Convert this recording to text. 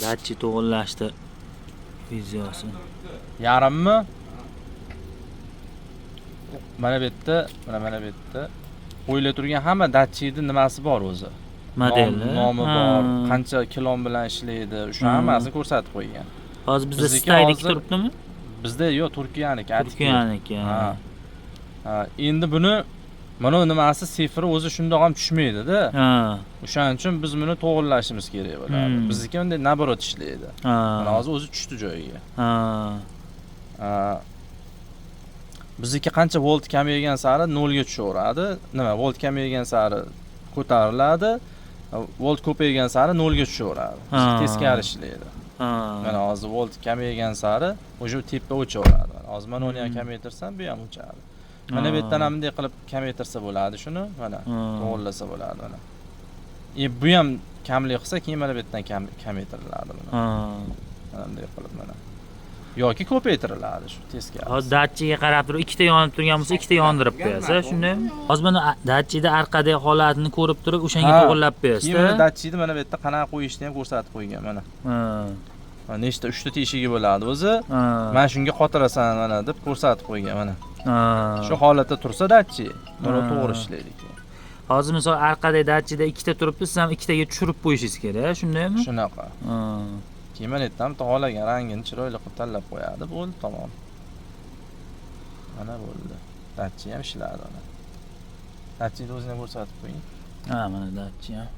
Datchi to'g'irlashdi videosi. Yarimmi? Mana bu yerda, mana bu yerda qo'yila turgan hamma datchiyni nimasi bor o'zi. Modeli. Nomi bor, qancha kilom bilan ishlaydi, o'sha hammasini ko'rsatib qo'ygan. Hozir bizda Bizniki Staylik hozir- turibdimi? Bizda yo'q, Turkiyaniki. Turkiyaniki. Ha. Ha, endi buni mana nimasi sifri o'zi shundoq ham tushmaydi-da. Ha. O'shaning uchun biz buni to'g'irlashimiz kerak bo'ladi. Bizniki unday naborot ishlaydi. Mana Ha. hozir o'zi tushdi joyiga. Ha. Bizniki qancha volt kamaygan sari 0 ga tushaveradi. Nima, volt kamaygan sari ko'tariladi. Volt ko'paygan sari 0 ga tushaveradi. Teskari ishlaydi. Mana hozir volt kamaygan sari o'sha tepa o'chaveradi. Hozir mana uni ham kamaytirsam, bu ham o'chadi. Mana bu yerdan ham bunday qilib kamaytirsa bo'ladi shuni, mana to'g'irlasa bo'ladi mana. Bu ham kamlik qilsa, keyin mana bu yerdan kamaytiriladi buni. Mana bunday qilib mana. Yoki ko'paytiriladi shu teskari. Hozir datchiga qarab turib, ikkita yonib turgan bo'lsa, ikkita yondirib qo'yasiz, shundaymi? Hozir mana datchida orqadagi holatini ko'rib turib, o'shanga to'g'irlab qo'yasiz. Keyin mana datchini mana bu yerda qanaqa qo'yishni ham ko'rsatib qo'ygan mana. Mana nechta 3 ta teshigi bo'ladi o'zi. Mana shunga qotirasan mana deb ko'rsatib qo'ygan mana. Shu holatda tursa datchi, mana to'g'ri ishlaydi keyin. Hozir misol orqadagi datchida ikkita turibdi, siz ham ikkitaga tushirib qo'yishingiz kerak, shundaymi? Shunaqa. Keyin mana yerdan xohlagan rangini chiroyli qilib tanlab qo'yadi, bo'ldi, tamom. Mana bo'ldi. Datchi ham ishladi mana. Datchini o'zini ko'rsatib qo'ying. Mana datchi ham.